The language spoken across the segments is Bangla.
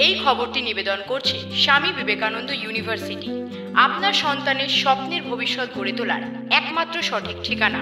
এই খবরটি নিবেদন করছে স্বামী বিবেকানন্দ ইউনিভার্সিটি, আপনার সন্তানের স্বপ্নের ভবিষ্যৎ গড়ে তোলার একমাত্র সঠিক ঠিকানা।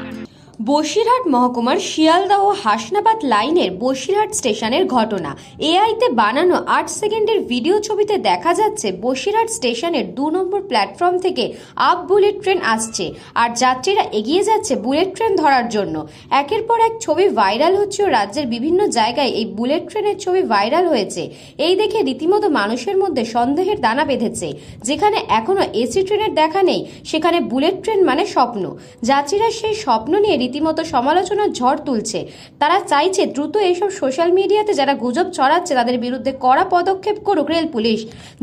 বসিরহাট মহকুমার শিয়ালদহ হাসনাবাদ লাইনের বসিরহাট স্টেশনের ঘটনা। এআইতে বানানো 8 সেকেন্ডের ভিডিও ছবিতে দেখা যাচ্ছে বসিরহাট স্টেশনের 2 নম্বর প্ল্যাটফর্ম থেকে আপ বুলেট ট্রেন আসছে আর যাত্রীরা এগিয়ে যাচ্ছে বুলেট ট্রেন ধরার জন্য। একের পর এক ছবি ভাইরাল হচ্ছে ও রাজ্যের বিভিন্ন জায়গায় এই বুলেট ট্রেনের ছবি ভাইরাল হয়েছে। এই দেখে রীতিমতো মানুষের মধ্যে সন্দেহের দানা বেঁধেছে। যেখানে এখনো এসি ট্রেনের দেখা নেই, সেখানে বুলেট ট্রেন মানে স্বপ্ন। যাত্রীরা সেই স্বপ্ন নিয়ে রীতিমতো সমালোচনার ঝড় তুলছে। তারা চাইছে দ্রুত এইসব সোশ্যাল মিডিয়াতে যারা গুজব ছড়াচ্ছে তাদের বিরুদ্ধে কড়া পদক্ষেপ করুক রেল পুলিশ।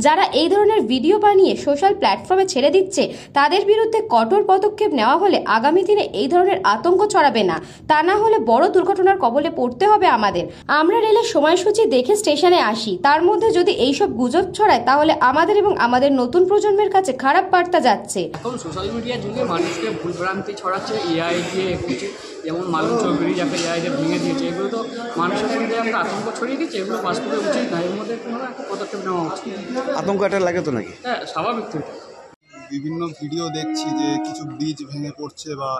যারা এই ধরনের ভিডিও বানিয়ে সোশ্যাল প্ল্যাটফর্মে ছেড়ে দিচ্ছে তাদের বিরুদ্ধে কঠোর পদক্ষেপ নেওয়া হলে আগামী দিনে এই ধরনের আতঙ্ক ছড়াবে না। তা না হলে বড় দুর্ঘটনার কবলে পড়তে হবে আমাদের। আমরা রেলের সময়সূচি দেখে স্টেশনে আসি, তার মধ্যে যদি এইসব গুজব ছড়ায় তাহলে আমাদের এবং আমাদের নতুন প্রজন্মের কাছে খারাপ বার্তা যাচ্ছে। এখন সোশ্যাল মিডিয়ার যুগে মানুষকে ভুলভ্রান্তি ছড়াচ্ছে এআই দিয়ে, যেমন মালুম চৌধুরী যাকে এআই দিয়ে ভেঙে দিয়েছে, এগুলো তো মানুষের মধ্যে একটা আতঙ্ক ছড়িয়ে দিচ্ছে। এগুলো বাস্তবে উচিত না, এর মধ্যে কোনো একটা পদক্ষেপ নেওয়া উচিত। আতঙ্ক এটা লাগে তো নাকি? হ্যাঁ, স্বাভাবিক তো। বিভিন্ন ভিডিও দেখছি যে কিছু ব্রিজ ভেঙে পড়ছে বা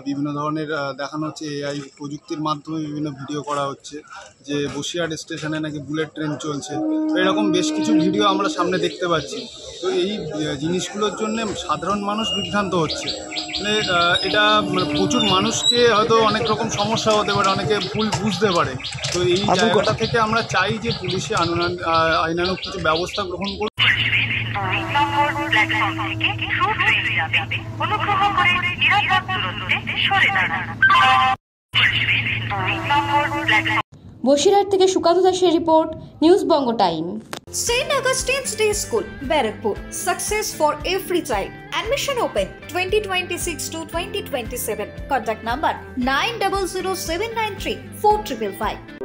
বিভিন্ন ধরনের দেখানো হচ্ছে এআই প্রযুক্তির মাধ্যমে বিভিন্ন ভিডিও করা হচ্ছে যে বসিরহাট স্টেশনে নাকি বুলেট ট্রেন চলছে। তো এরকম বেশ কিছু ভিডিও আমরা সামনে দেখতে পাচ্ছি। তো এই জিনিসগুলোর জন্য সাধারণ মানুষ বিভ্রান্ত হচ্ছে। মানে এটা প্রচুর মানুষকে হয়তো অনেক রকম সমস্যা হতে পারে, অনেকে ভুল বুঝতে পারে। তো এই জায়গাটা থেকে আমরা চাই যে পুলিশে আইনানুগ কিছু ব্যবস্থা গ্রহণ করুন। প্ল্যাটফর্ম থেকে ট্রু ট্রেন যাবে, অনুগ্রহ করে নিরাপদ দূরত্বে সরে দাঁড়ান। বসিরহাট থেকে সুকান্ত দাসের report, news Banga time. St. Augustine's Day School, Barakpur. Success for every child. Admission open 2026 to 2027. Contact number 900793 4555.